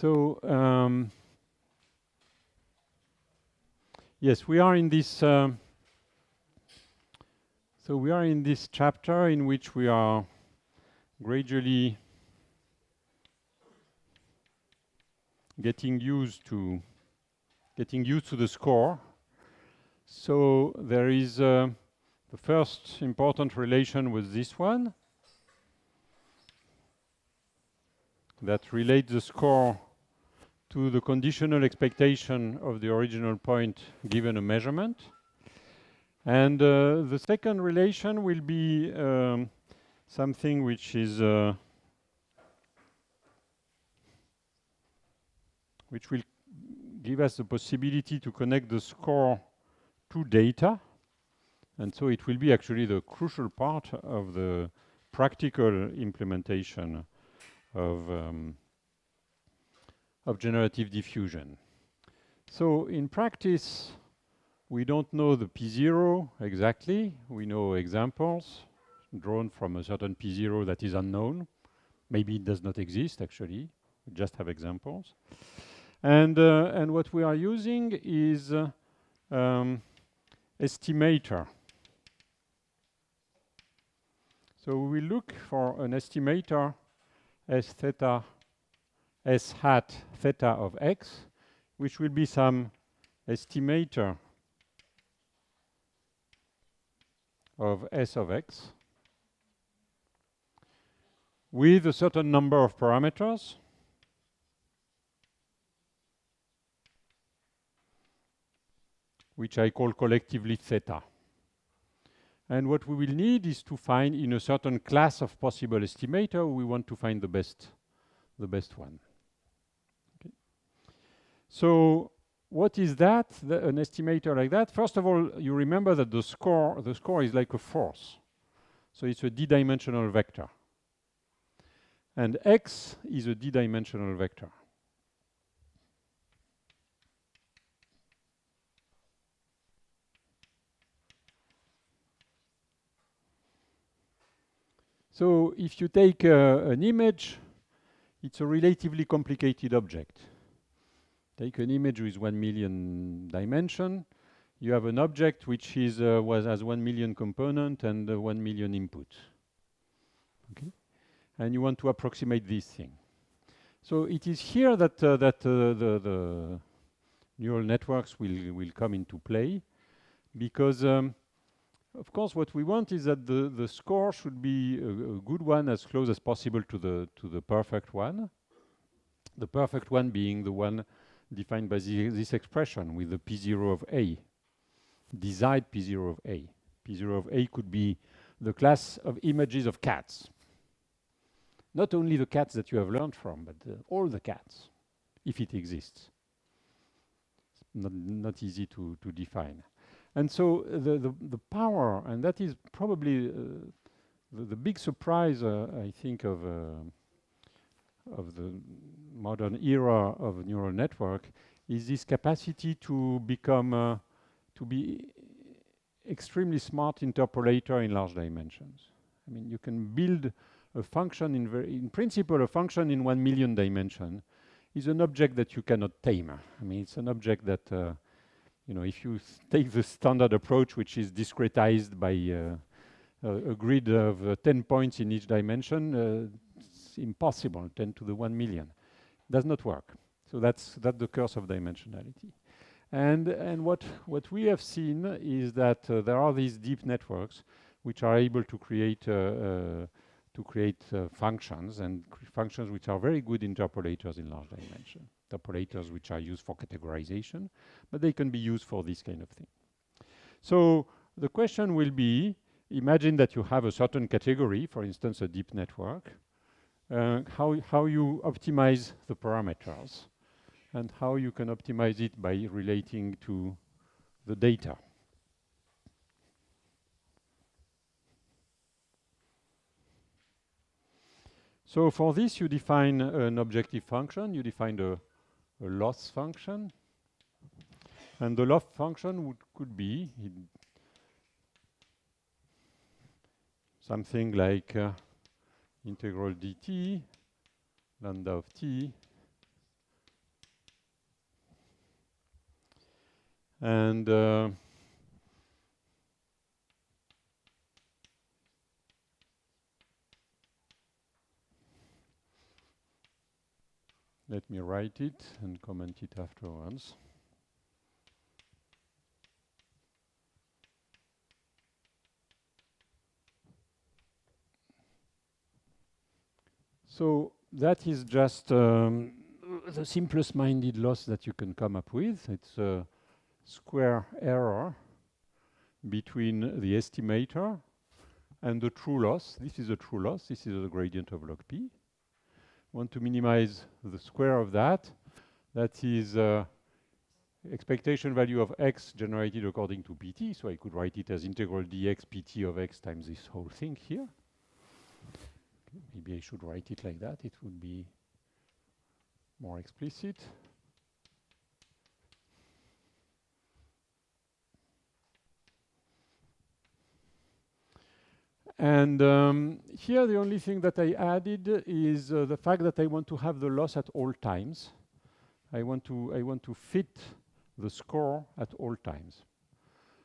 So yes, we are in this. So we are in this chapter in which we are gradually getting used to the score. So there is the first important relation was this one that relates the score to the conditional expectation of the original point given a measurement. And the second relation will be something which is which will give us the possibility to connect the score to data. And so it will be actually the crucial part of the practical implementation of generative diffusion. So in practice, we don't know the P0 exactly. We know examples drawn from a certain P0 that is unknown. Maybe it does not exist, actually. We just have examples. And what we are using is estimator. So we will look for an estimator S hat theta of x, which will be some estimator of S of x with a certain number of parameters which I call collectively theta. And what we will need is to find in a certain class of possible estimator, we want to find the best one. Okay. So what is that, an estimator like that? First of all, you remember that the score is like a force. So it's a d-dimensional vector. And x is a d-dimensional vector. So if you take an image, it's a relatively complicated object. Take an image with 1 million dimension. You have an object which is has 1 million component and 1 million input. Okay, and you want to approximate this thing. So it is here that the neural networks will come into play, because of course, what we want is that the score should be a good one, as close as possible to the perfect one. The perfect one being the one defined by this expression with the P0 of A, desired P0 of A. P0 of A could be the class of images of cats. Not only the cats that you have learned from, but all the cats, if it exists. It's not easy to define. And so the power, and that is probably the big surprise, I think, of the modern era of neural network, is this capacity to become, to be extremely smart interpolator in large dimensions. I mean, you can build a function in principle, a function in 1 million dimension is an object that you cannot tame. I mean, it's an object that you know, if you take the standard approach, which is discretized by a grid of 10 points in each dimension, it's impossible, 10 to the 1 million. Does not work. So that's the curse of dimensionality. And what we have seen is that there are these deep networks which are able to create functions, and functions which are very good interpolators in large dimension. Interpolators which are used for categorization, but they can be used for this kind of thing. So the question will be, imagine that you have a certain category, for instance, a deep network, how you optimize the parameters, and how you can optimize it by relating to the data. So for this, you define an objective function. You define a loss function. And the loss function could be something like integral dt, lambda of t, And let me write it and comment it afterwards. So that is just the simplest minded loss that you can come up with. It's a square error between the estimator and the true loss. This is a true loss. This is the gradient of log p. Want to minimize the square of that. That is expectation value of x generated according to pt. So I could write it as integral dx pt of x times this whole thing here. Maybe I should write it like that. It would be more explicit. And here the only thing that I added is the fact that I want to have the loss at all times. I want to fit the score at all times.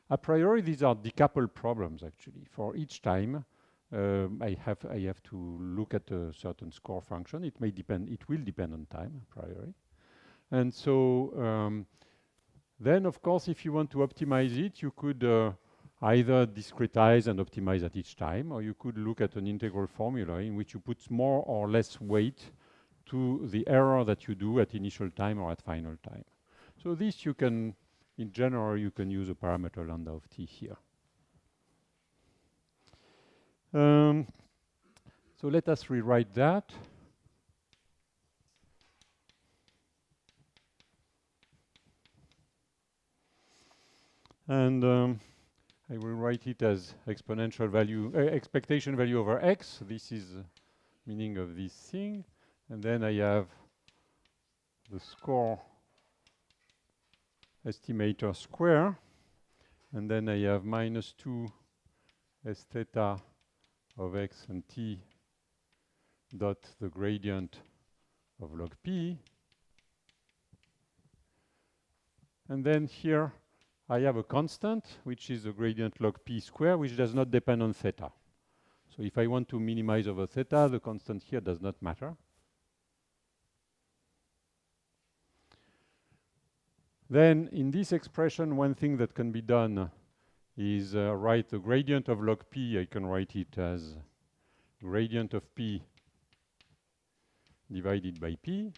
A priori, these are decoupled problems actually. For each time, I have to look at a certain score function. It may depend. It will depend on time a priori. And so then, of course, if you want to optimize it, you could either discretize and optimize at each time, or you could look at an integral formula in which you put more or less weight to the error that you do at initial time or at final time. So this you can, in general, you can use a parameter lambda of t here. So let us rewrite that. And I will write it as exponential value, expectation value over x. This is meaning of this thing. And then I have the score estimator square. And then I have minus 2 s theta of x and t dot the gradient of log p. And then here I have a constant, which is the gradient log p square, which does not depend on theta. So if I want to minimize over theta, the constant here does not matter. Then in this expression, one thing that can be done is write the gradient of log p. I can write it as gradient of p divided by p.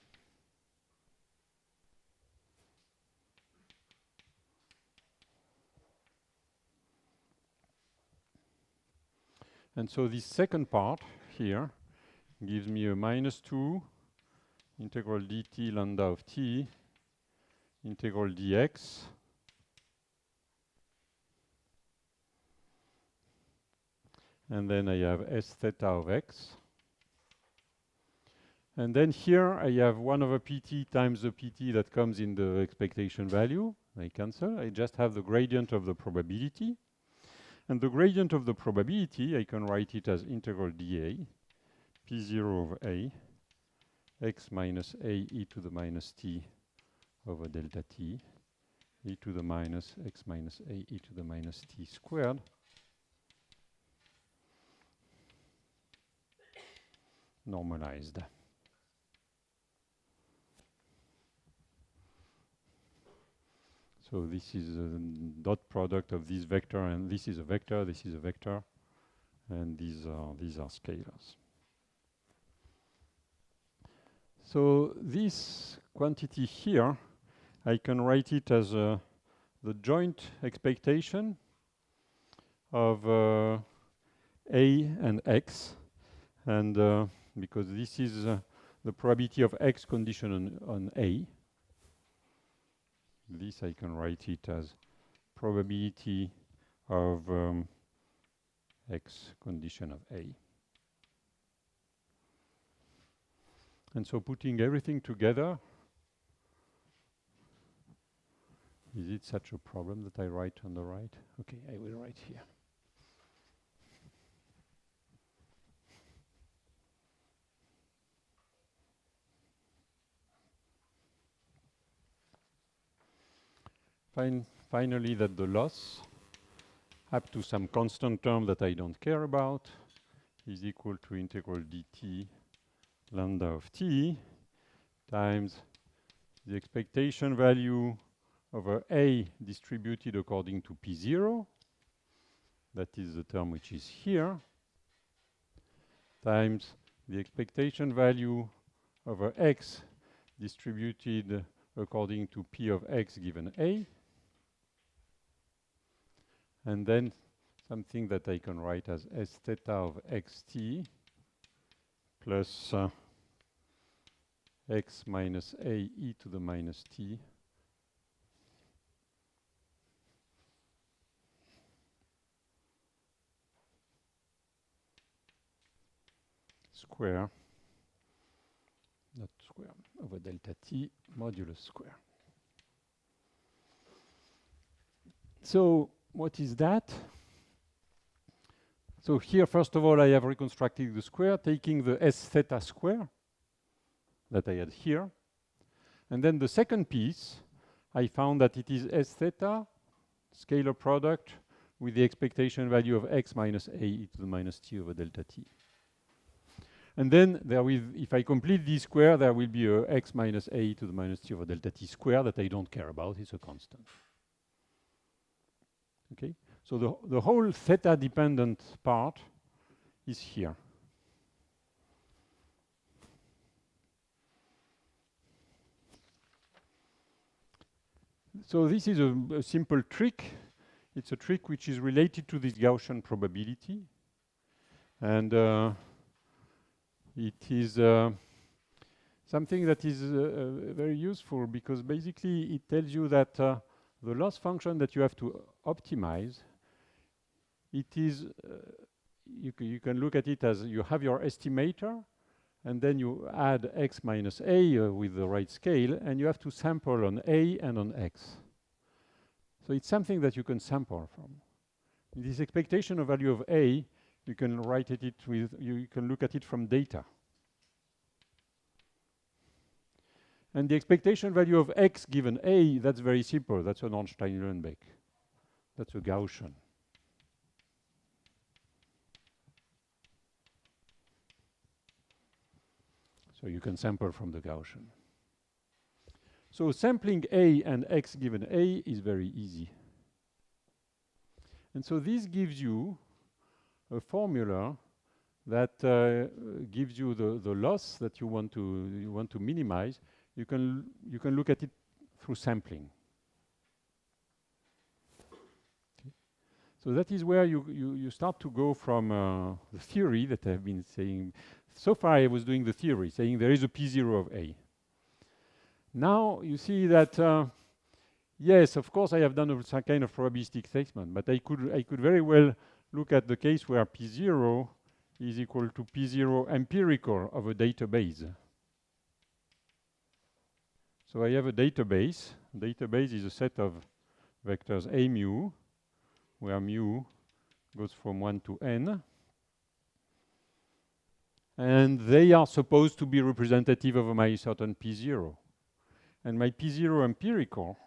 And so this second part here gives me a minus 2 integral dt lambda of t integral dx and then I have s theta of x. And then here I have 1 over pt times the pt that comes in the expectation value. I cancel. I just have the gradient of the probability. And the gradient of the probability, I can write it as integral dA, p0 over a, x minus a e to the minus t over delta t, e to the minus x minus a e to the minus t squared, normalized. So this is a dot product of this vector, and this is a vector, this is a vector, and these are scalars. So this quantity here, I can write it as the joint expectation of a and x, and because this is the probability of x condition on a. This I can write it as probability of x condition of a. And so putting everything together, is it such a problem that I write on the right? Okay, I will write here. finally that the loss up to some constant term that I don't care about is equal to integral dt lambda of t times the expectation value over A distributed according to P0, that is the term which is here, times the expectation value over X distributed according to P of X given A, and then something that I can write as S theta of xt plus x minus a e to the minus t square, not square, over delta t modulus square. So what is that? So here, first of all, I have reconstructed the square, taking the S theta square that I had here. And then the second piece, I found that it is S theta, scalar product, with the expectation value of x minus a e to the minus t over delta t. And then there will, if I complete this square, there will be a x minus a e to the minus t over delta t square that I don't care about. It's a constant. Okay? So the whole theta dependent part is here. So this is a simple trick. It's a trick which is related to this Gaussian probability. And it is something that is very useful because basically it tells you that the loss function that you have to optimize, it is, you can look at it as you have your estimator, and then you add x minus a with the right scale, and you have to sample on a and on x. So it's something that you can sample from. This expectation of value of a, you can write it with, you can look at it from data. And the expectation value of x given a, that's very simple. That's an Ornstein-Uhlenbeck. That's a Gaussian. So you can sample from the Gaussian. So sampling a and x given a is very easy. And so this gives you a formula that gives you the loss that you want to minimize. You can look at it through sampling. Okay. So that is where you start to go from the theory that I've been saying. So far I was doing the theory, saying there is a P0 of A. Now you see that, yes, of course I have done some kind of probabilistic statement, but I could very well look at the case where P0 is equal to P0 empirical of a database. So I have a database. Database is a set of vectors A mu, where mu goes from 1 to n. And they are supposed to be representative of my certain P0. And my P0 empirical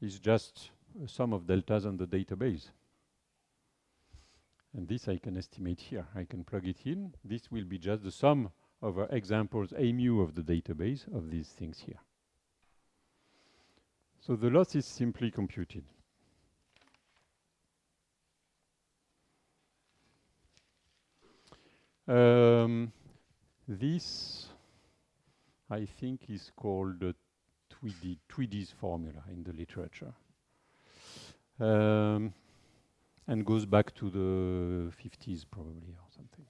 is just a sum of deltas on the database. And this I can estimate here. I can plug it in. This will be just the sum of examples A mu of the database of these things here. So the loss is simply computed. This, I think, is called the Tweedy's formula in the literature. And goes back to the 50s probably or something.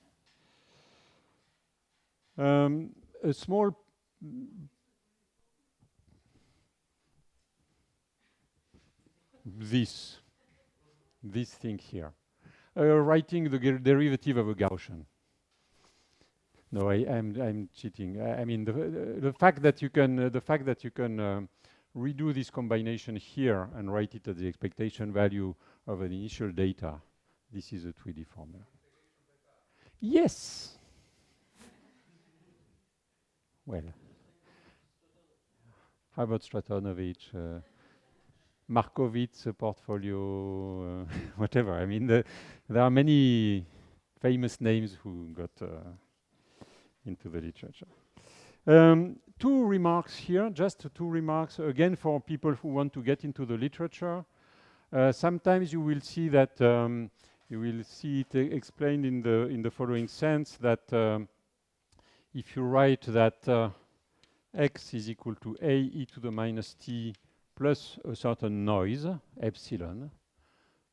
A small this thing here, writing the derivative of a Gaussian. No, I'm cheating. I mean the fact that you can redo this combination here and write it as the expectation value of an initial data, this is a 3D formula. Yes. Well, how about Stratonovich, Markovits portfolio, whatever. I mean, there are many famous names who got into the literature. Two remarks here, just two remarks again for people who want to get into the literature. Sometimes you will see that you will see it explained in the following sense that if you write that x is equal to a e to the minus t plus a certain noise, epsilon.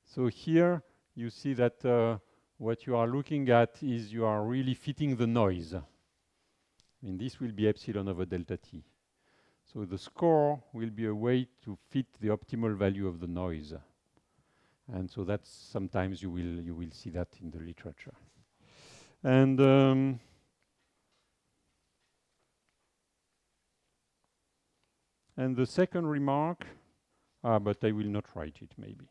So here you see that what you are looking at is you are really fitting the noise. And this will be epsilon over delta t. So the score will be a way to fit the optimal value of the noise. And so that's sometimes you will see that in the literature. And the second remark, but I will not write it maybe.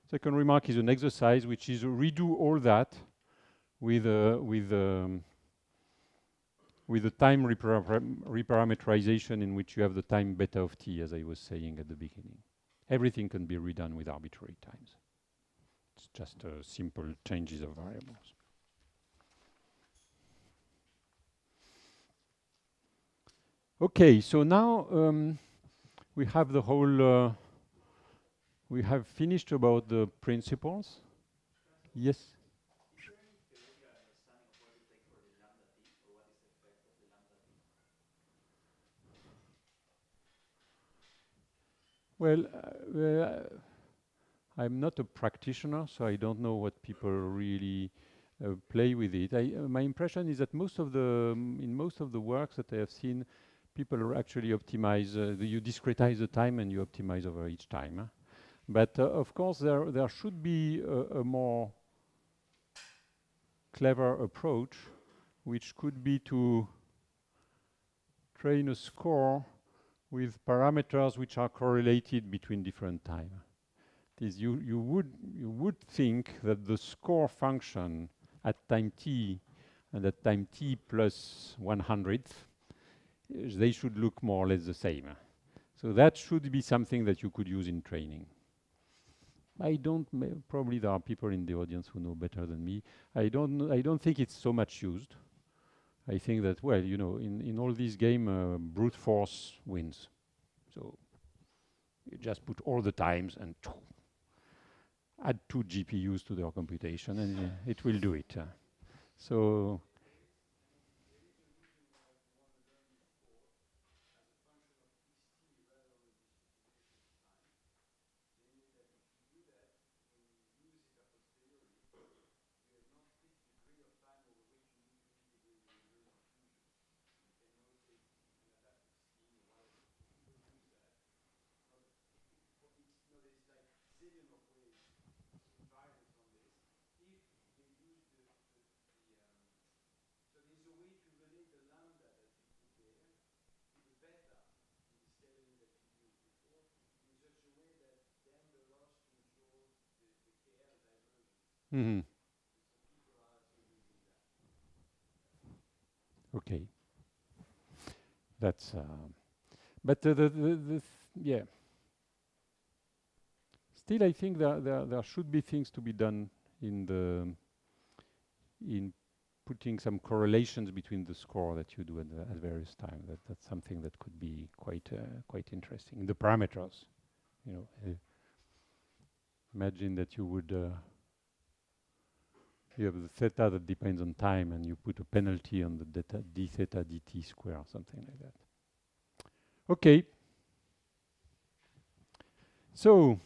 Second remark is an exercise which is redo all that with the time reparameterization in which you have the time beta of t, as I was saying at the beginning. Everything can be redone with arbitrary times. It's just simple changes of variables. Okay, so now we have the whole, we have finished about the principles. Yes? Well, I'm not a practitioner, so I don't know what people really play with it. My impression is that in most of the works that I have seen, people are actually optimize. You discretize the time and you optimize over each time. But of course, there should be a more clever approach, which could be to train a score with parameters which are correlated between different time. You would think that the score function at time t and at time t plus 100th, they should look more or less the same. So that should be something that you could use in training. Probably there are people in the audience who know better than me. I don't think it's so much used. I think that, well, you know, in all these games, brute force wins. So you just put all the times and add 2 GPUs to their computation, and it will do it. So okay, that's. But yeah. Still, I think there should be things to be done in putting some correlations between the score that you do at various times. That's something that could be quite interesting. The parameters, you know, imagine that you would you have the theta that depends on time, and you put a penalty on the d theta dt square, something like that. Okay. So.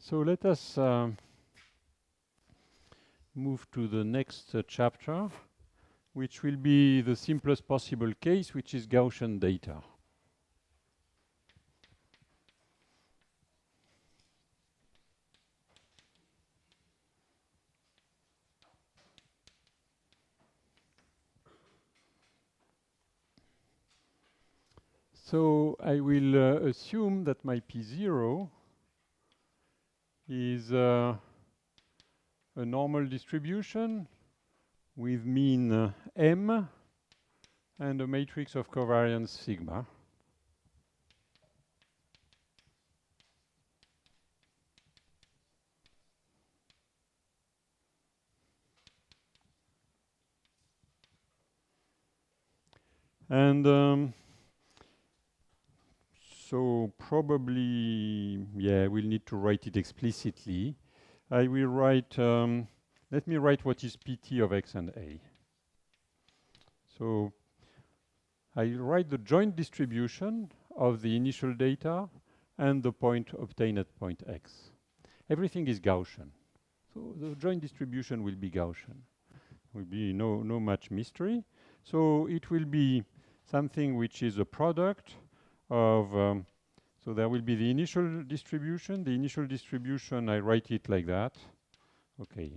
So let us move to the next chapter, which will be the simplest possible case, which is Gaussian data. So I will assume that my P0 is a normal distribution with mean M and a matrix of covariance sigma. And so probably, yeah, we'll need to write it explicitly. I will write, let me write what is PT of X and A. So I write the joint distribution of the initial data and the point obtained at point X. Everything is Gaussian. So the joint distribution will be Gaussian. Will be no much mystery. So it will be something which is a product of, so there will be the initial distribution. The initial distribution, I write it like that. Okay,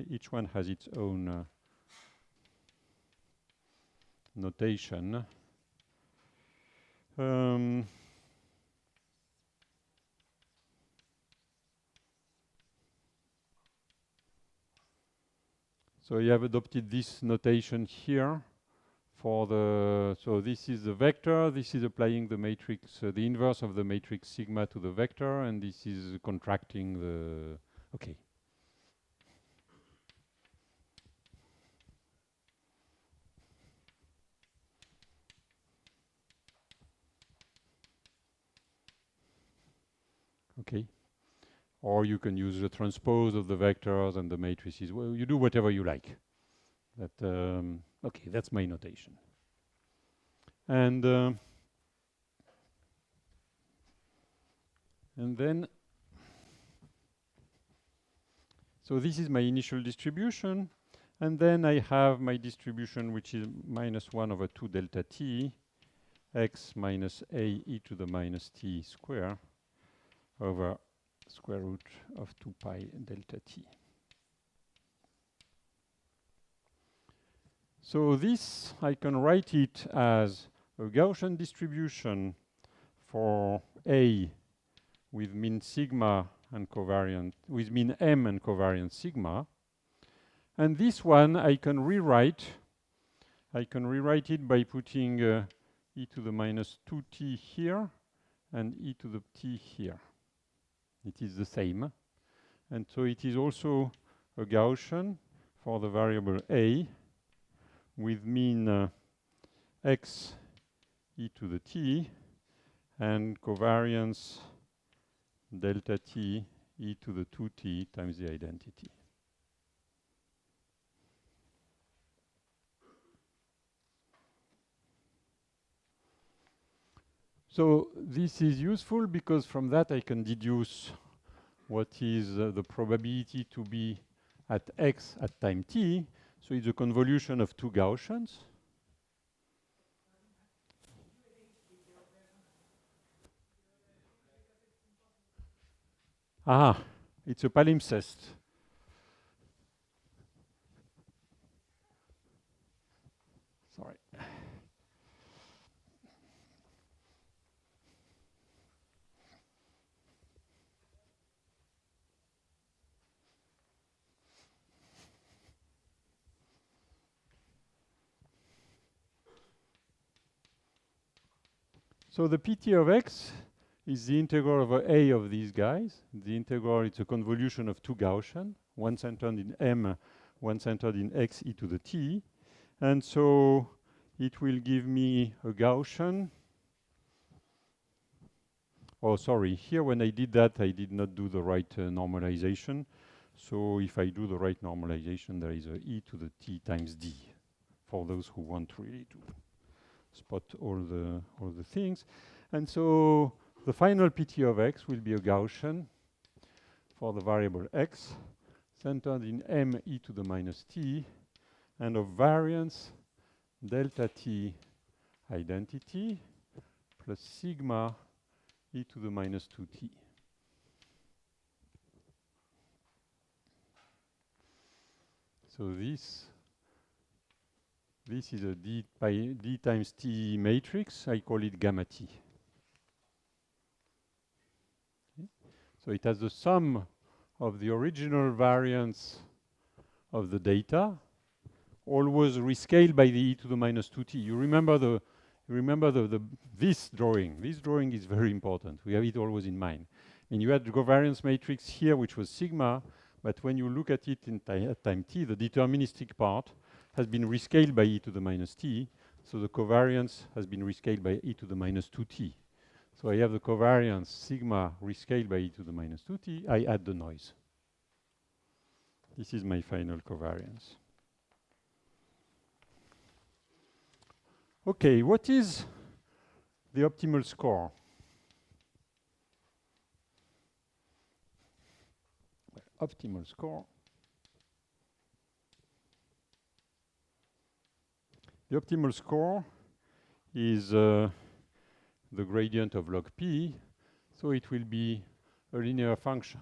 each one has its own notation. So you have adopted this notation here for the, so this is the vector, this is applying the matrix, the inverse of the matrix sigma to the vector, and this is contracting the, okay. Okay. Or you can use the transpose of the vectors and the matrices. Well, you do whatever you like. That, okay, that's my notation. And then, so this is my initial distribution. And then I have my distribution, which is -1/2 delta t, x minus a e to the minus t square over square root of 2 pi delta t. So this, I can write it as a Gaussian distribution for A with mean sigma and covariant, with mean M and covariance sigma. And this one I can rewrite. I can rewrite it by putting e to the minus 2t here and e to the t here. It is the same. And so it is also a Gaussian for the variable A with mean x e to the t and covariance delta t e to the 2t times the identity. So this is useful because from that I can deduce what is the probability to be at x at time t. So it's a convolution of two Gaussians. Ah, it's a palimpsest. Sorry. So the PT of x is the integral over A of these guys. The integral is a convolution of two Gaussian, one centered in M, one centered in x e to the t. And so it will give me a Gaussian. Oh, sorry, here when I did that, I did not do the right normalization. So if I do the right normalization, there is a e to the t times d for those who want really to spot all the things. And so the final PT of x will be a Gaussian for the variable x, centered in m e to the minus t, and of variance delta t identity plus sigma e to the minus 2t. So this is a d times t matrix. I call it gamma t. Okay. So it has the sum of the original variance of the data, always rescaled by the e to the minus 2t. You remember this drawing. This drawing is very important. We have it always in mind. And you had the covariance matrix here, which was sigma, but when you look at it at time t, the deterministic part has been rescaled by e to the minus t, so the covariance has been rescaled by e to the minus 2t. So I have the covariance sigma rescaled by e to the minus 2t. I add the noise. This is my final covariance. Okay, what is the optimal score? Optimal score. The optimal score is the gradient of log p, so it will be a linear function.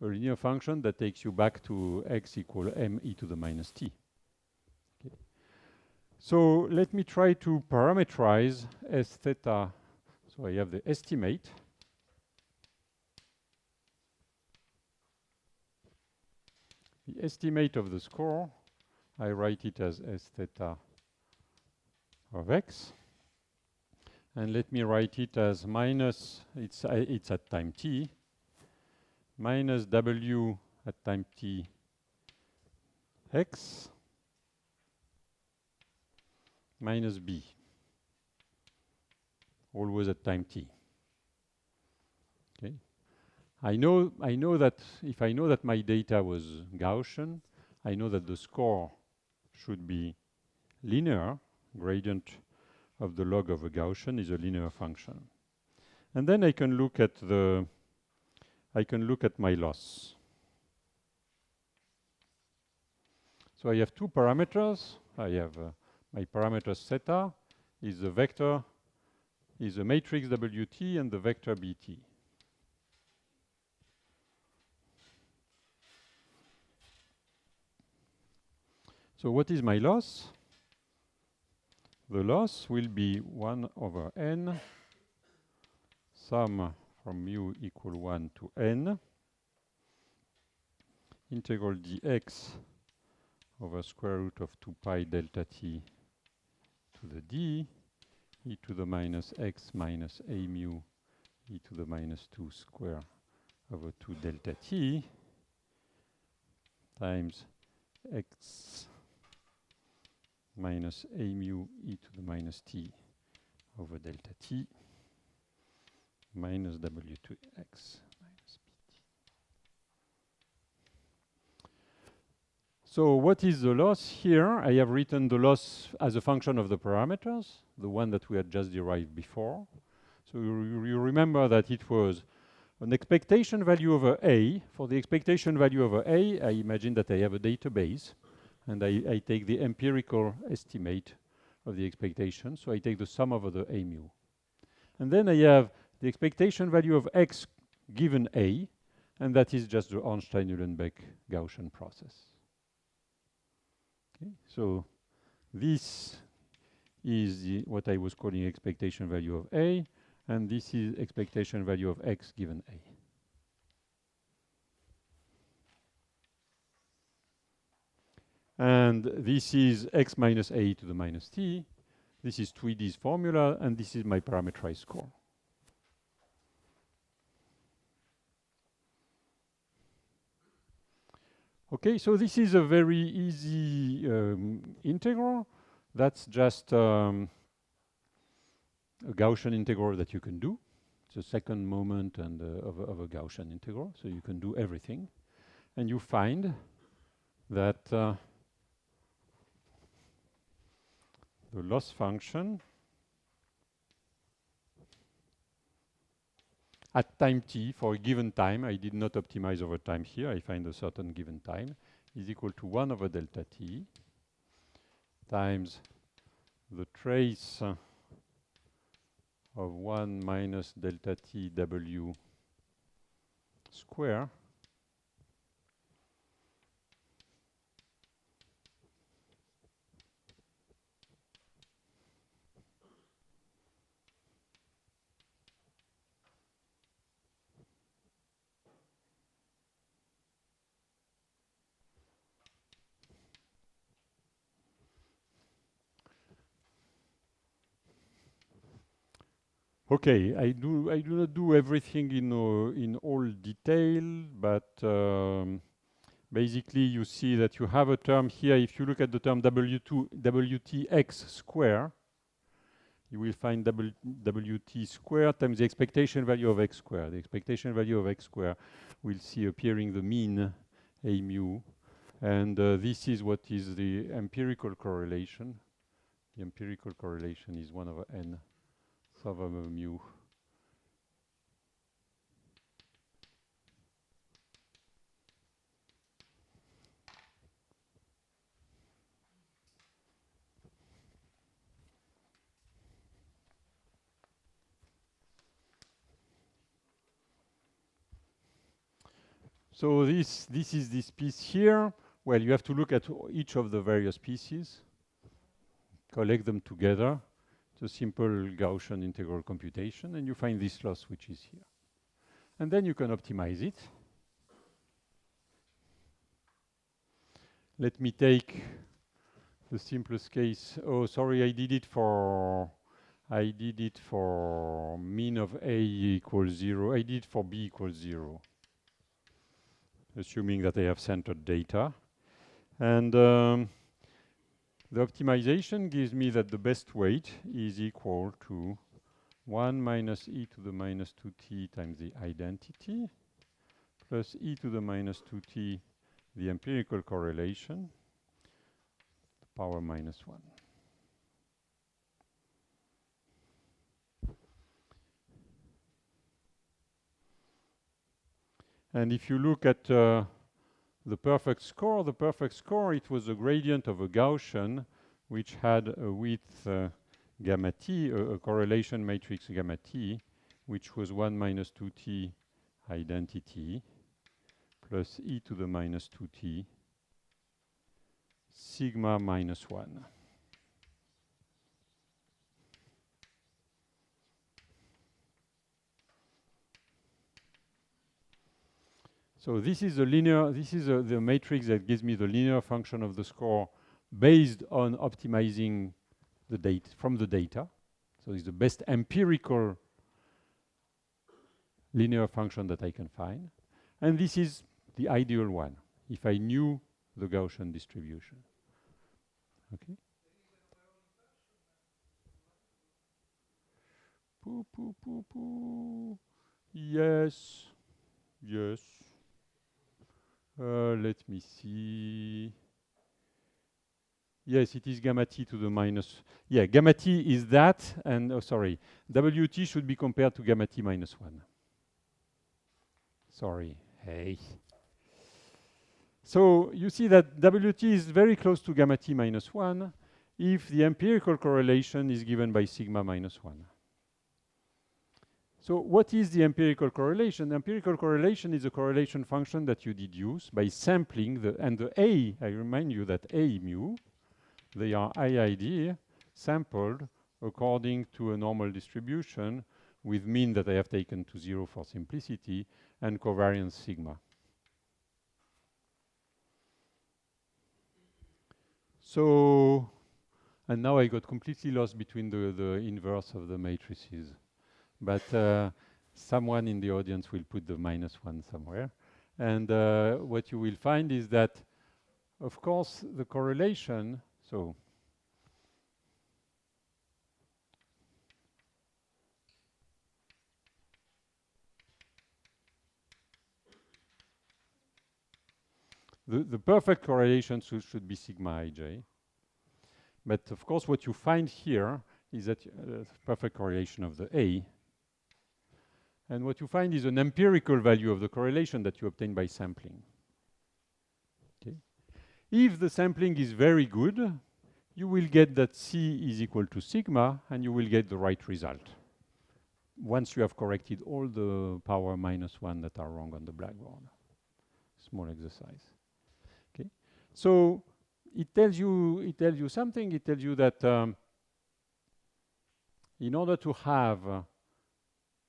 A linear function that takes you back to x equal m e to the minus t. Okay. So let me try to parameterize s theta. So I have the estimate. The estimate of the score, I write it as s theta of x. And let me write it as minus, it's at time t, minus w at time t x minus b, always at time t. Okay. I know that if I know that my data was Gaussian, I know that the score should be linear. Gradient of the log of a Gaussian is a linear function. And then I can look at my loss. So I have two parameters. I have my parameter theta is the vector, is a matrix Wt and the vector Bt. So what is my loss? The loss will be 1 over n, sum from mu equal 1 to n, integral dx over square root of 2 pi delta t to the d, e to the minus x minus a mu e to the minus 2 square over 2 delta t times x minus a mu e to the minus t over delta t minus w2x minus bt. So what is the loss here? I have written the loss as a function of the parameters, the one that we had just derived before. So you remember that it was an expectation value over A. For the expectation value over A, I imagine that I have a database, and I take the empirical estimate of the expectation. So I take the sum over the A mu. And then I have the expectation value of x given A, and that is just the Ornstein-Uhlenbeck Gaussian process. Okay, so this is what I was calling expectation value of A, and this is expectation value of x given A. And this is x minus a to the minus t. This is Tweedy's formula, and this is my parameterized score. Okay, so this is a very easy integral. That's just a Gaussian integral that you can do. It's a second moment and of a Gaussian integral, so you can do everything. And you find that the loss function, at time t for a given time, I did not optimize over time here, I find a certain given time, is equal to 1 over delta t times the trace of 1 minus delta t w square Okay, I do not do everything in all detail, but basically you see that you have a term here. If you look at the term wtx square, you will find wt square times the expectation value of x square. The expectation value of x square will see appearing the mean a mu, and this is what is the empirical correlation. The empirical correlation is 1 over n over mu. So this is this piece here. Well, you have to look at each of the various pieces, collect them together. It's a simple Gaussian integral computation, and you find this loss which is here. And then you can optimize it. Let me take the simplest case. Oh, sorry, I did it for mean of A equals 0. I did it for B equals 0, assuming that I have centered data. And the optimization gives me that the best weight is equal to 1 minus e to the minus 2t times the identity plus e to the minus 2t, the empirical correlation, power minus 1. And if you look at the perfect score, it was a gradient of a Gaussian which had a width gamma t, a correlation matrix gamma t, which was 1 minus 2t identity plus e to the minus 2t sigma minus 1. So this is the linear, the matrix that gives me the linear function of the score based on optimizing the data from the data. So it's the best empirical linear function that I can find. And this is the ideal one, if I knew the Gaussian distribution. Okay? Poo, poo, poo, poo. Yes. Yes. Let me see. Yes, it is gamma t to the minus. Yeah, gamma t is that, and oh, sorry, wt should be compared to gamma t minus 1. Sorry, hey. So you see that wt is very close to gamma t minus 1 if the empirical correlation is given by sigma minus 1. So what is the empirical correlation? The empirical correlation is a correlation function that you deduce by sampling the A, I remind you that A mu, they are IID sampled according to a normal distribution with mean that I have taken to 0 for simplicity and covariance sigma. So, and now I got completely lost between the inverse of the matrices. But someone in the audience will put the minus 1 somewhere. And what you will find is that, of course, the correlation, so the perfect correlation should be sigma ij. But of course, what you find here is that perfect correlation of the A And what you find is an empirical value of the correlation that you obtain by sampling. Okay. If the sampling is very good, you will get that C is equal to sigma, and you will get the right result once you have corrected all the power -1 that are wrong on the blackboard. Small exercise. Okay. So it tells you something. It tells you that in order to have,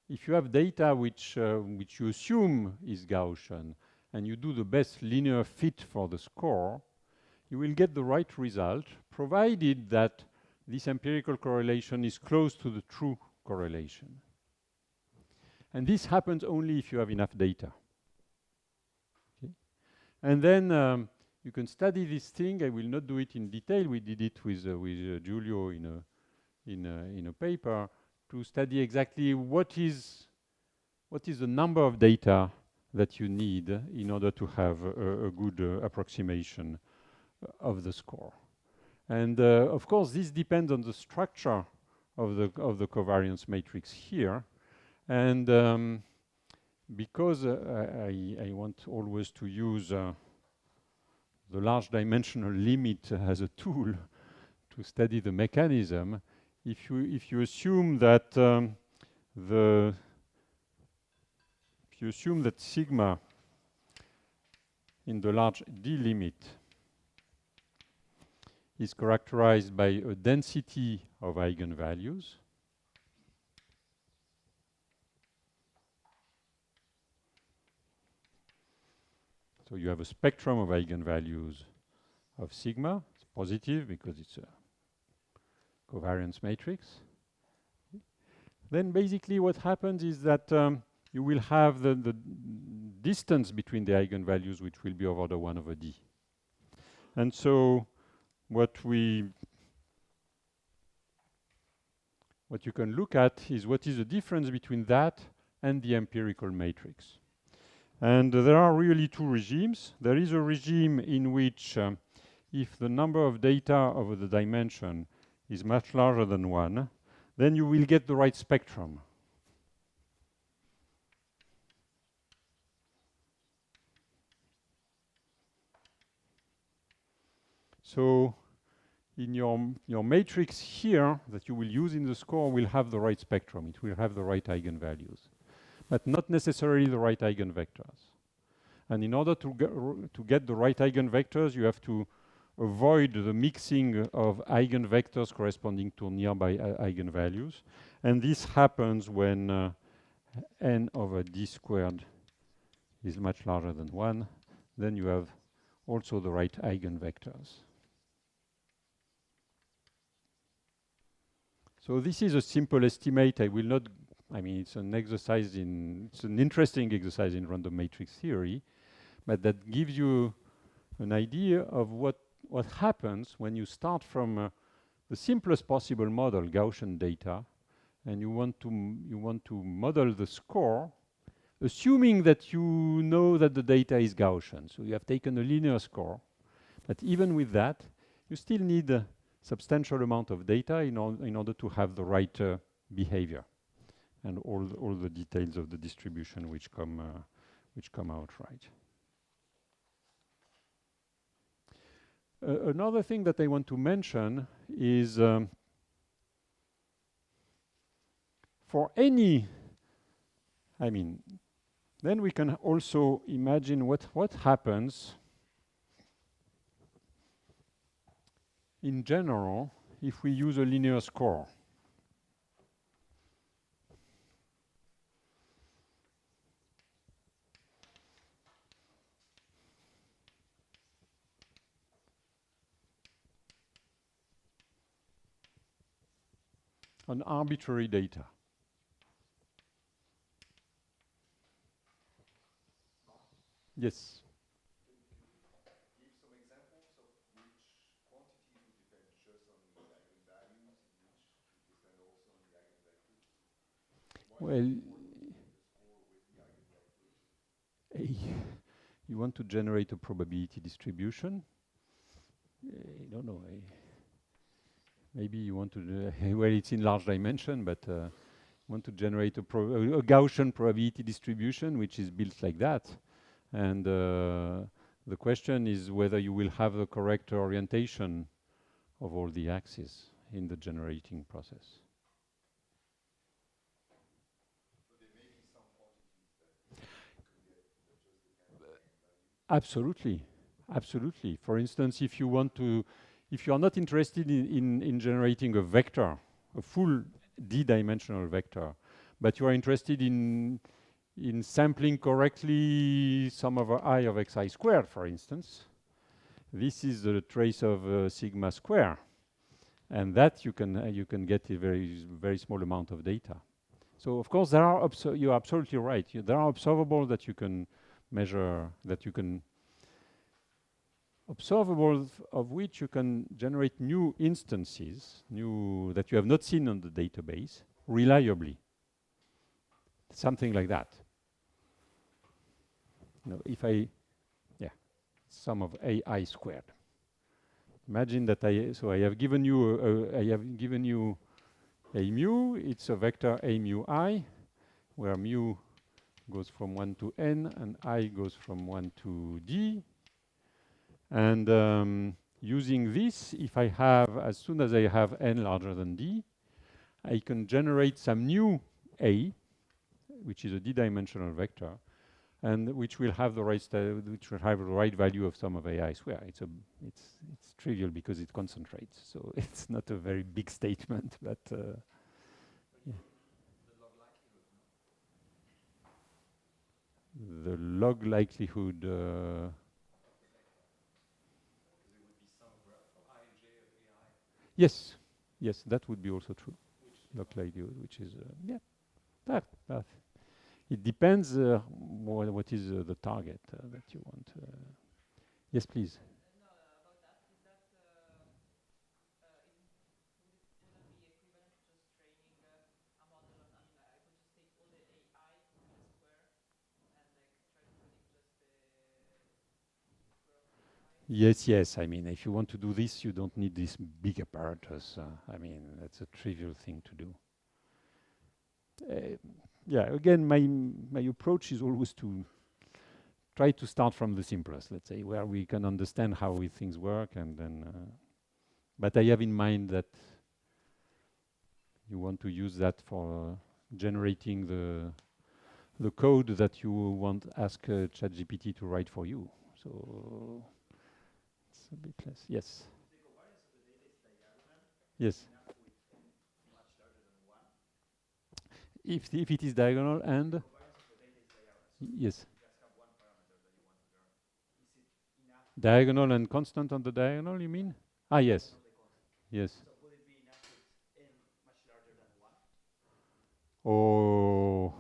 if you have data which you assume is Gaussian, and you do the best linear fit for the score, you will get the right result, provided that this empirical correlation is close to the true correlation. And this happens only if you have enough data. Okay. And then you can study this thing. I will not do it in detail. We did it with Giulio in a paper to study exactly what is the number of data that you need in order to have a good approximation of the score. And of course, this depends on the structure of the covariance matrix here. And because I want always to use the large dimensional limit as a tool to study the mechanism, if you assume that sigma in the large D limit is characterized by a density of eigenvalues, so you have a spectrum of eigenvalues of sigma. It's positive because it's a covariance matrix. Then basically what happens is that you will have the distance between the eigenvalues, which will be over the 1 over D. And so what you can look at is what is the difference between that and the empirical matrix. And there are really two regimes. There is a regime in which if the number of data over the dimension is much larger than 1, then you will get the right spectrum. So in your matrix here that you will use in the score will have the right spectrum. It will have the right eigenvalues, but not necessarily the right eigenvectors. And in order to get the right eigenvectors, you have to avoid the mixing of eigenvectors corresponding to nearby eigenvalues. And this happens when n over d squared is much larger than 1. Then you have also the right eigenvectors. So this is a simple estimate. It's an exercise it's an interesting exercise in random matrix theory, but that gives you an idea of what happens when you start from the simplest possible model, Gaussian data, and you want to model the score, assuming that you know that the data is Gaussian. So you have taken a linear score, but even with that, you still need a substantial amount of data in order to have the right behavior and all the details of the distribution which come out right. Another thing that I want to mention is for any, then we can also imagine what happens in general if we use a linear score. On arbitrary data. Yes. Can you give some examples of which quantities would depend just on the eigenvalues, and which would depend also on the eigenvectors? Well, you want to generate a probability distribution. I don't know. Maybe you want to, well, it's in large dimension, but want to generate a Gaussian probability distribution which is built like that. And the question is whether you will have the correct orientation of all the axes in the generating process. Absolutely, absolutely. For instance, if you are not interested in generating a vector, a full d-dimensional vector, but you are interested in sampling correctly some over I of xi squared, for instance, this is the trace of sigma square, and that you can get a very small amount of data. So of course you are absolutely right. There are observables that you can measure, observables of which you can generate new instances, that you have not seen on the database, reliably. Something like that. Sum of AI squared. Imagine that I have given you a mu. It's a vector a mu I, where mu goes from 1 to n and I goes from 1 to d. And using this, as soon as I have n larger than d, I can generate some new a, which is a d-dimensional vector, and which will have the right value of sum of AI square. It's trivial because it concentrates, so it's not a very big statement, but the log likelihood. Yes, that would be also true. Log likelihood, which is that. It depends what is the target that you want. Yes, please. No, about that, is that would it be equivalent to just training a model on? I mean, I could just take all the AI in the square and like try to predict just the square of AI. Yes. I mean, if you want to do this, you don't need this big apparatus. I mean, that's a trivial thing to do. Again, my approach is always to try to start from the simplest, let's say, where we can understand how things work, and then. But I have in mind that you want to use that for generating the code that you want ask ChatGPT to write for you. So it's a bit less. Yes. The covariance of the data is diagonal. Yes. Much larger than 1. If it is diagonal and The covariance of the data is diagonal. So yes, you just have one parameter that you want to learn. Is it enough? diagonal and constant on the diagonal, you mean? Ah, yes, Not the constant. yes. So would it be enough with n much larger than 1? Oh,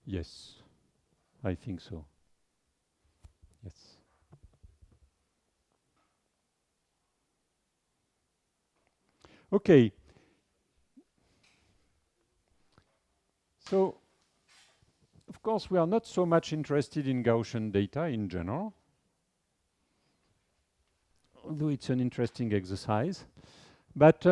yes, I think so. Yes. Okay. So, of course, we are not so much interested in Gaussian data in general, although it's an interesting exercise. But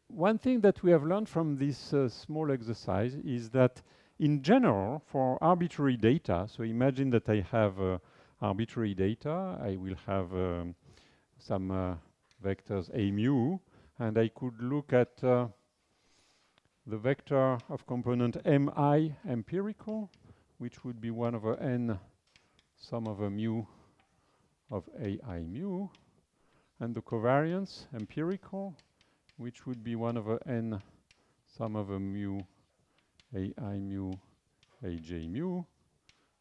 one thing that we have learned from this small exercise is that in general, for arbitrary data, so imagine that I have arbitrary data, I will have some vectors a mu, and I could look at the vector of component mi empirical, which would be 1 over n sum over mu of ai mu, and the covariance empirical, which would be 1 over n sum over mu ai mu aj mu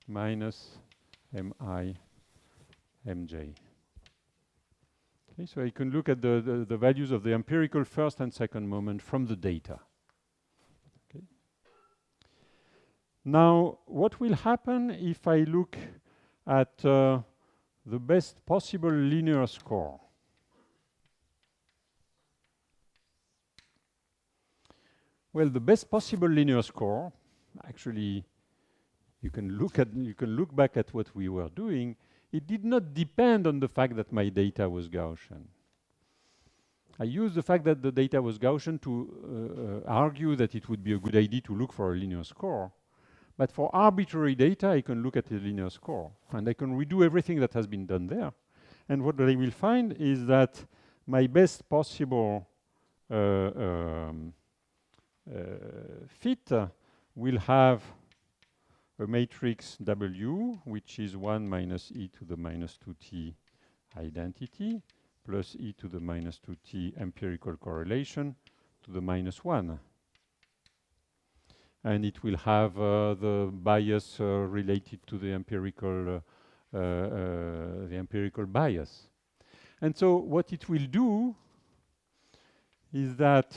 minus mi mj. Okay, so I can look at the values of the empirical first and second moment from the data. Okay. Now, what will happen if I look at the best possible linear score? Well, the best possible linear score, actually, you can look back at what we were doing. It did not depend on the fact that my data was Gaussian. I used the fact that the data was Gaussian to argue that it would be a good idea to look for a linear score. But for arbitrary data, I can look at a linear score, and I can redo everything that has been done there. And what I will find is that my best possible fit will have a matrix W, which is 1 minus e to the minus 2t identity, plus e to the minus 2t empirical correlation to the minus 1. And it will have the bias related to the empirical bias. And so what it will do is that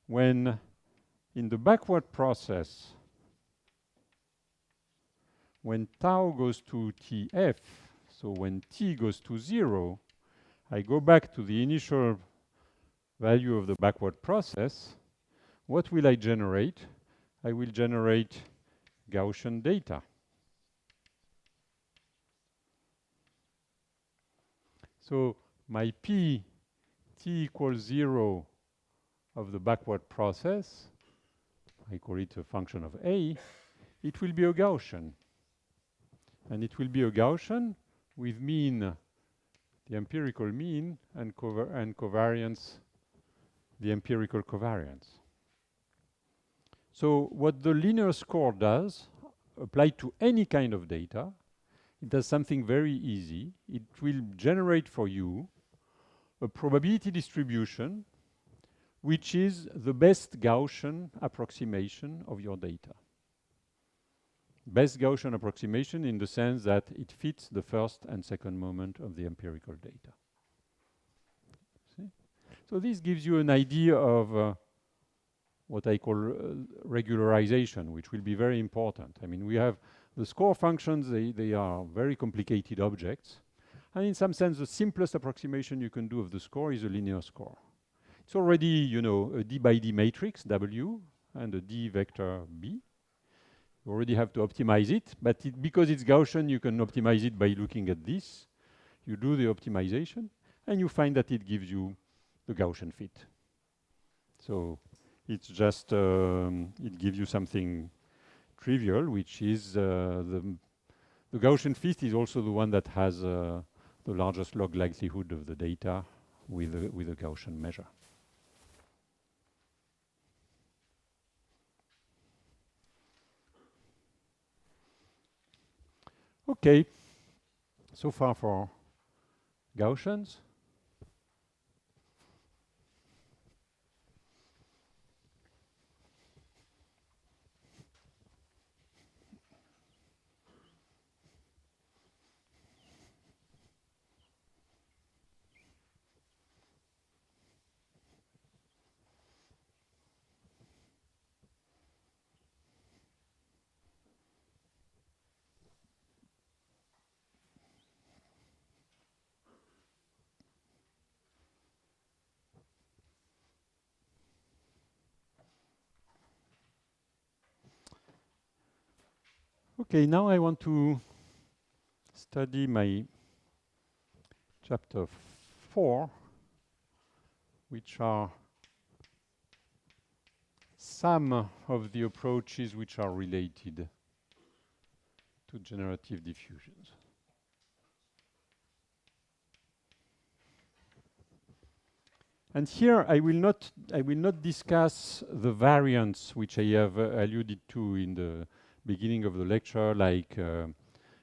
when in the backward process, when tau goes to tf, so when t goes to 0, I go back to the initial value of the backward process. What will I generate? I will generate Gaussian data. So my p t equals 0 of the backward process, I call it a function of a, it will be a Gaussian. And it will be a Gaussian with mean, the empirical mean, and covariance, the empirical covariance. So what the linear score does, applied to any kind of data, it does something very easy. It will generate for you a probability distribution which is the best Gaussian approximation of your data. Best Gaussian approximation in the sense that it fits the first and second moment of the empirical data. See? So this gives you an idea of what I call regularization, which will be very important. I mean, we have the score functions, they are very complicated objects. And in some sense, the simplest approximation you can do of the score is a linear score. It's already, you know, a d by d matrix, W, and a d vector B. You already have to optimize it, but because it's Gaussian, you can optimize it by looking at this. You do the optimization, and you find that it gives you the Gaussian fit. So it's just, it gives you something trivial, which is the Gaussian fit is also the one that has the largest log likelihood of the data with a Gaussian measure. Okay, so far for Gaussians. Okay, now I want to study my chapter 4, which are some of the approaches which are related to generative diffusions. And here I will not discuss the variants which I have alluded to in the beginning of the lecture, like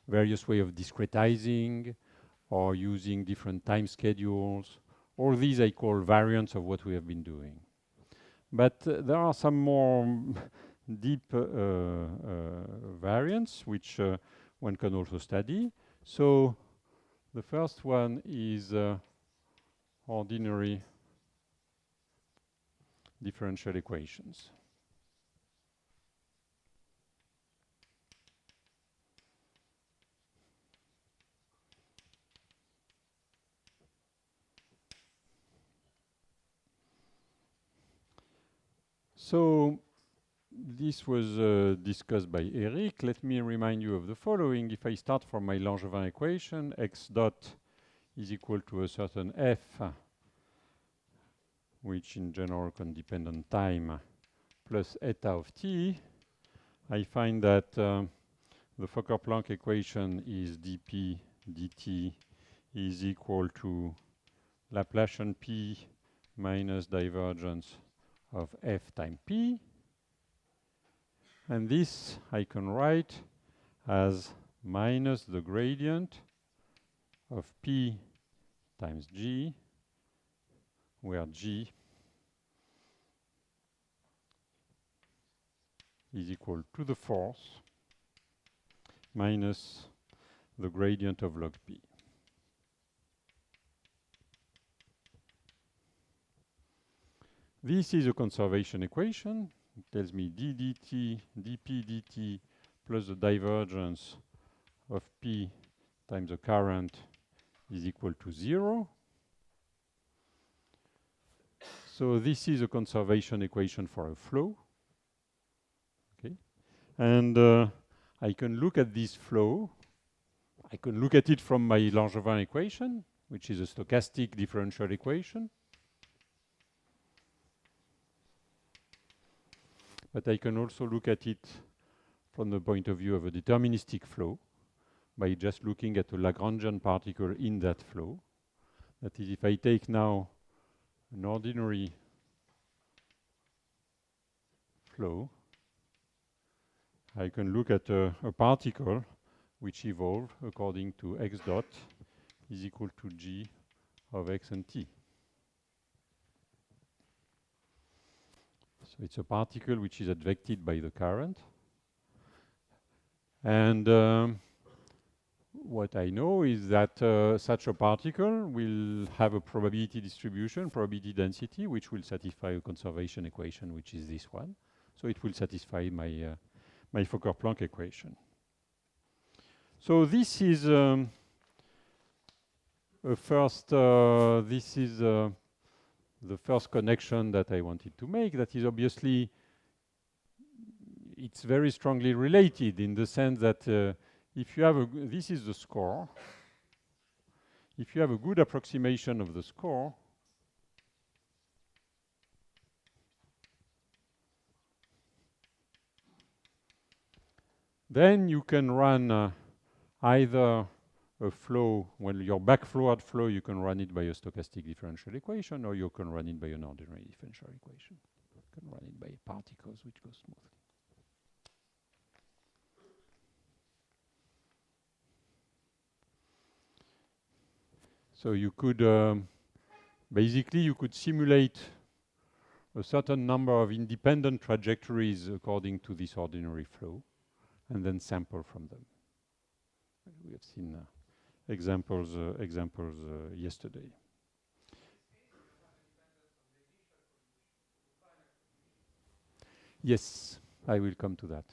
various way of discretizing or using different time schedules. All these I call variants of what we have been doing. But there are some more deep variants which one can also study. So the first one is ordinary differential equations. So this was discussed by Eric. Let me remind you of the following. If I start from my Langevin equation, x dot is equal to a certain f which in general can depend on time, plus eta of t, I find that the Fokker-Planck equation is dp dt is equal to Laplacian p minus divergence of f times p. And this I can write as minus the gradient of p times g, where g is equal to the force minus the gradient of log p. This is a conservation equation. It tells me d dt, dp dt plus the divergence of p times the current is equal to 0. So this is a conservation equation for a flow. Okay, and I can look at this flow. I can look at it from my Langevin equation, which is a stochastic differential equation. But I can also look at it from the point of view of a deterministic flow by just looking at a Lagrangian particle in that flow. That is, if I take now an ordinary flow, I can look at a particle which evolves according to x dot is equal to g of x and t. So it's a particle which is advected by the current. And what I know is that such a particle will have a probability distribution, probability density, which will satisfy a conservation equation, which is this one. So it will satisfy my my Fokker-Planck equation. So this is a first. This is the first connection that I wanted to make. That is obviously it's very strongly related in the sense that if you have a this is the score. If you have a good approximation of the score, then you can run either a flow, when your back-forward flow, you can run it by a stochastic differential equation, or you can run it by an ordinary differential equation. You can run it by particles, which go smoothly. So you could, basically, you could simulate a certain number of independent trajectories according to this ordinary flow, and then sample from them. We have seen examples yesterday. Yes, I will come to that.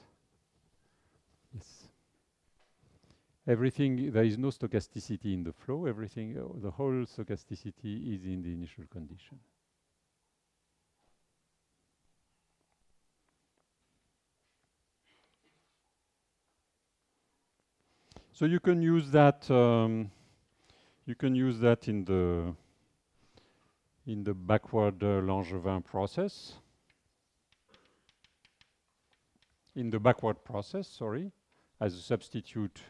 Yes. Everything, there is no stochasticity in the flow. Everything, the whole stochasticity is in the initial condition. So you can use that. You can use that in the backward Langevin process. In the backward process, sorry, as a substitute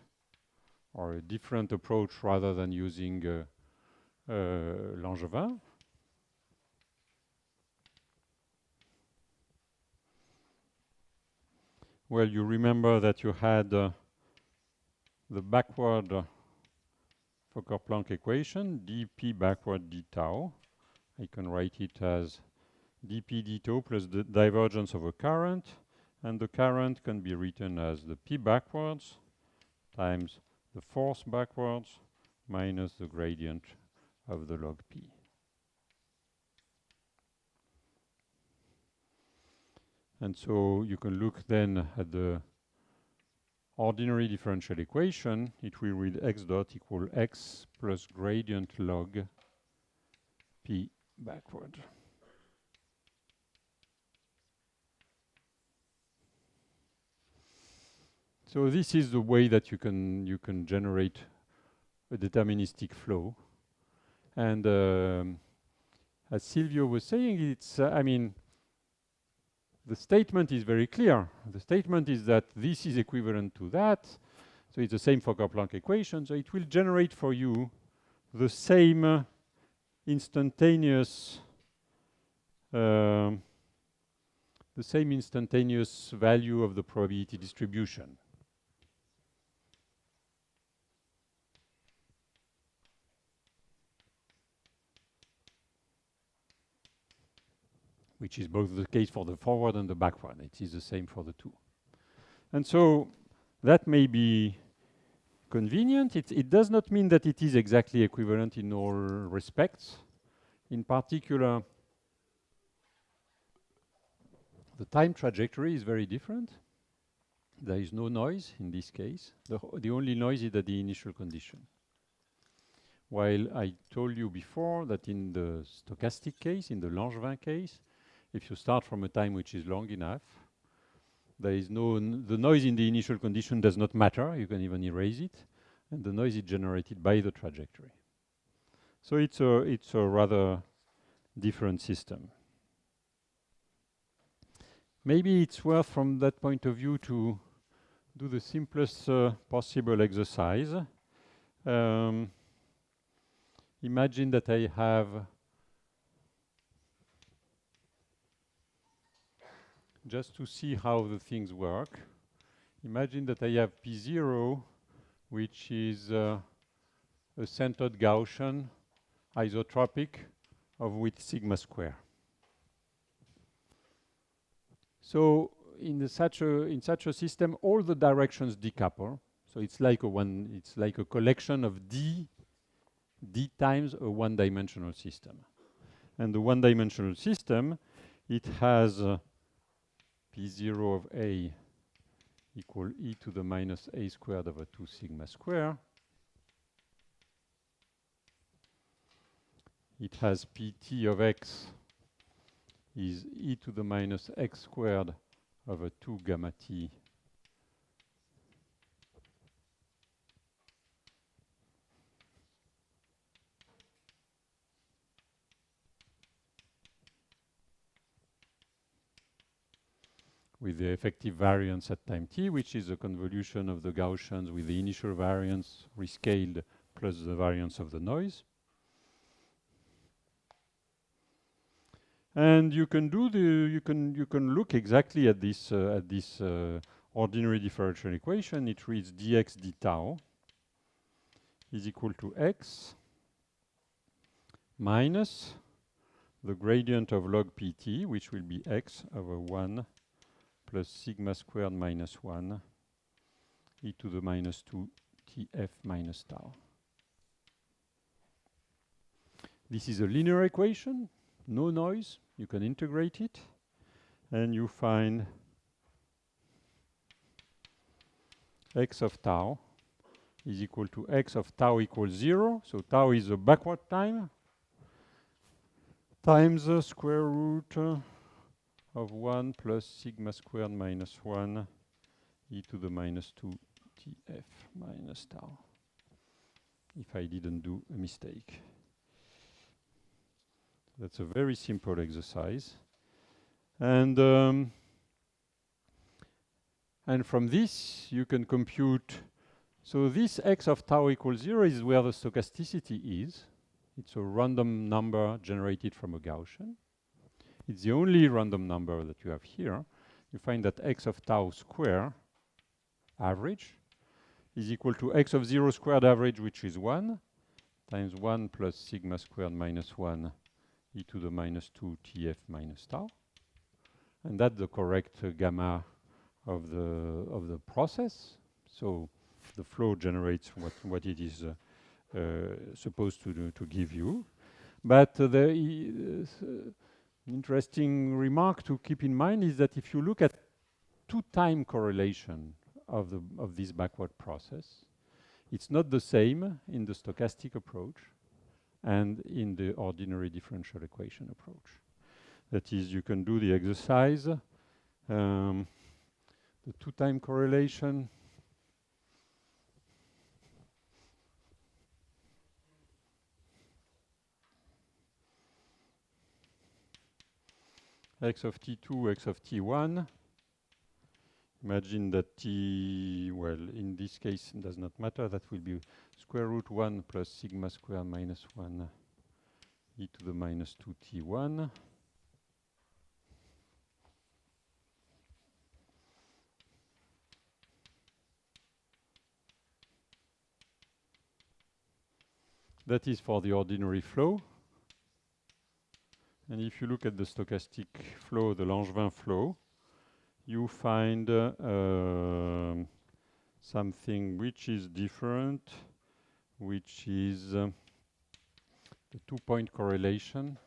or a different approach rather than using Langevin. Well, you remember that you had the backward Fokker-Planck equation, dp backward d tau. I can write it as dp d tau plus the divergence of a current, and the current can be written as the p backwards times the force backwards minus the gradient of the log p. And so you can look then at the ordinary differential equation. It will read x dot equal x plus gradient log p backward. So this is the way that you can generate a deterministic flow, and as Silvio was saying, it's, I mean, the statement is very clear. The statement is that this is equivalent to that. So it's the same Fokker-Planck equation. So it will generate for you the same instantaneous value of the probability distribution. Which is both the case for the forward and the backward. It is the same for the two. And so that may be convenient. It does not mean that it is exactly equivalent in all respects. In particular, the time trajectory is very different. There is no noise in this case. The only noise is at the initial condition. While I told you before that in the stochastic case, in the Langevin case, if you start from a time which is long enough, there is the noise in the initial condition does not matter. You can even erase it. And the noise is generated by the trajectory. So it's a rather different system. Maybe it's worth, from that point of view, to do the simplest possible exercise. Imagine that I have just to see how the things work. Imagine that I have P0, which is a centered Gaussian isotropic of width sigma square. So in such a system, all the directions decouple. So it's like a collection of d times a one-dimensional system. And the one-dimensional system, it has P0 of A equal e to the minus a squared over 2 sigma square. It has Pt of x is e to the minus x squared over 2 gamma t with the effective variance at time t, which is a convolution of the Gaussians with the initial variance rescaled plus the variance of the noise. And you can do you can look exactly at this ordinary differential equation. It reads dx d tau is equal to x minus the gradient of log pt, which will be x over 1 plus sigma squared minus 1 e to the minus 2 tf minus tau. This is a linear equation, no noise. You can integrate it, and you find x of tau is equal to x of tau equals 0. So tau is a backward time times the square root of 1 plus sigma squared minus 1 e to the minus 2 tf minus tau, if I didn't do a mistake. That's a very simple exercise. And from this, you can compute. So this x of tau equals 0 is where the stochasticity is. It's a random number generated from a Gaussian. It's the only random number that you have here. You find that x of tau square average is equal to x of 0 squared average, which is 1, times 1 plus sigma squared minus 1 e to the minus 2 tf minus tau. And that's the correct gamma of the process. So the flow generates what it is supposed to give you. But the interesting remark to keep in mind is that if you look at two-time correlation of this backward process, it's not the same in the stochastic approach and in the ordinary differential equation approach. That is, you can do the exercise, the two-time correlation. x of t2, x of t1. Imagine that t, well, in this case, it does not matter. That will be square root 1 plus sigma squared minus 1 e to the minus 2t1. That is for the ordinary flow. And if you look at the stochastic flow, the Langevin flow, you find something which is different, which is the 2-point correlation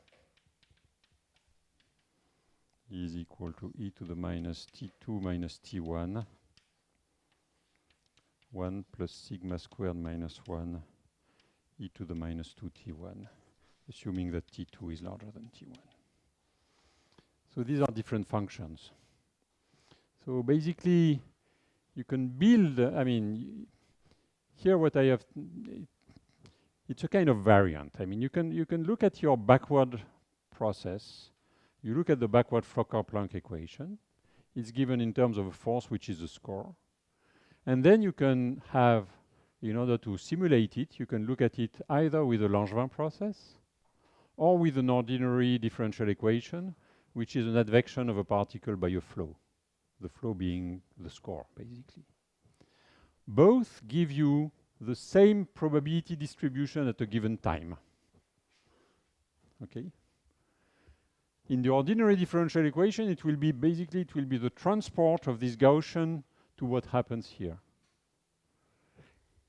is equal to e to the minus t2 minus t1, 1 plus sigma squared minus 1 e to the minus 2t1, assuming that t2 is larger than t1. So these are different functions. So basically, you can build, I mean, here what I have, it's a kind of variant. I mean, you can look at your backward process. You look at the backward Fokker-Planck equation. It's given in terms of a force, which is a score. And then you can have, in order to simulate it, you can look at it either with a Langevin process or with an ordinary differential equation, which is an advection of a particle by a flow, the flow being the score, basically. Both give you the same probability distribution at a given time. Okay? In the ordinary differential equation, it will be basically, it will be the transport of this Gaussian to what happens here.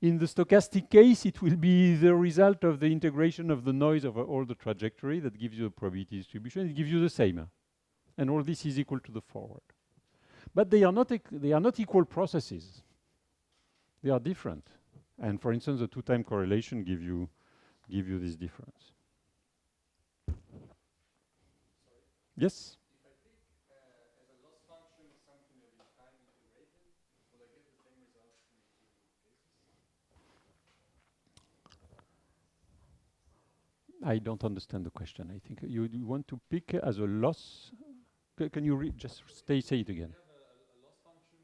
In the stochastic case, it will be the result of the integration of the noise over all the trajectory that gives you a probability distribution. It gives you the same. And all this is equal to the forward. But they are not equal processes. They are different. And for instance, the 2-time correlation give you this difference. Yes? If I take as a loss function something that is time integrated, will I get the same results in the two cases? I don't understand the question. I think you want to pick as a loss. Can you just say it again? You have a loss function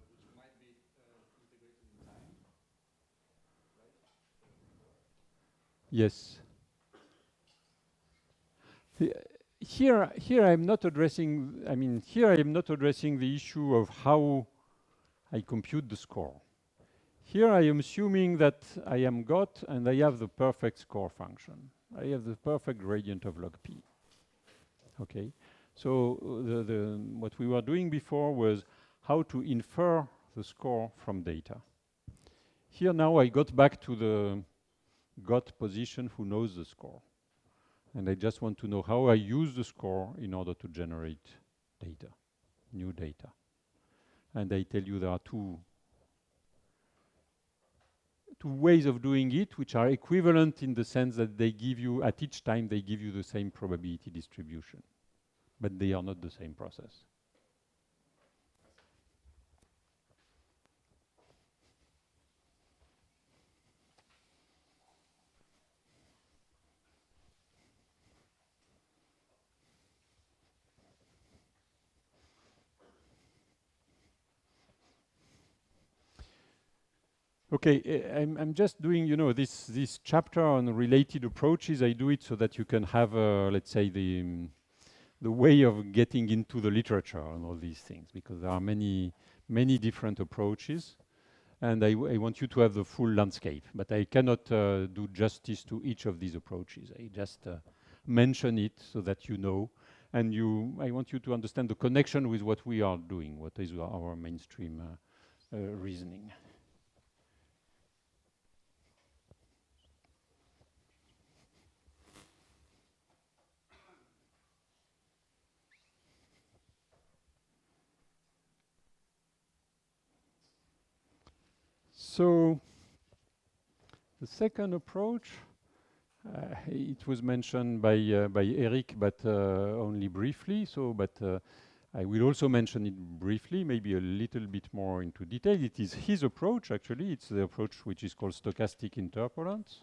which might be integrated in time, right? Yes. Here I'm not addressing, I mean, here I am not addressing the issue of how I compute the score. Here I am assuming that I am got and I have the perfect score function. I have the perfect gradient of log p. Okay? So what we were doing before was how to infer the score from data. Here now I got back to the got position who knows the score. And I just want to know how I use the score in order to generate data, new data. And I tell you there are two ways of doing it, which are equivalent in the sense that they give you, at each time, they give you the same probability distribution. But they are not the same process. Okay, I'm just doing, you know, this chapter on related approaches. I do it so that you can have, let's say, the way of getting into the literature and all these things, because there are many different approaches, and I want you to have the full landscape. But I cannot do justice to each of these approaches. I just mention it so that you know, and I want you to understand the connection with what we are doing, what is our mainstream reasoning. So the second approach, it was mentioned by Eric, but only briefly. So, but I will also mention it briefly, maybe a little bit more into detail. It is his approach, actually. It's the approach which is called stochastic interpolance.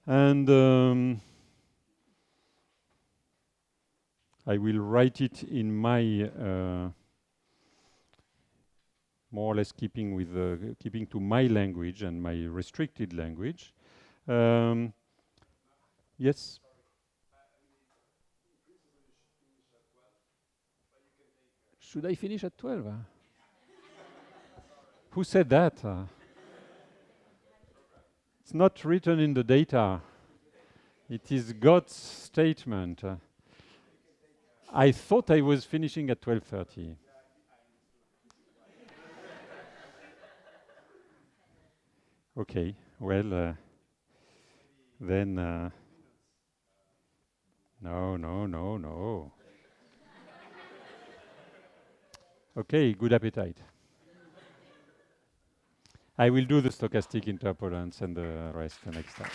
And I will write it in my more or less keeping to my language and my restricted language. Yes. Should I finish at 12? Who said that? It's not written in the data. It is God's statement. I thought I was finishing at 12:30. Okay, well, then, no. Okay, good appetite. I will do the stochastic interpolance and the rest next time.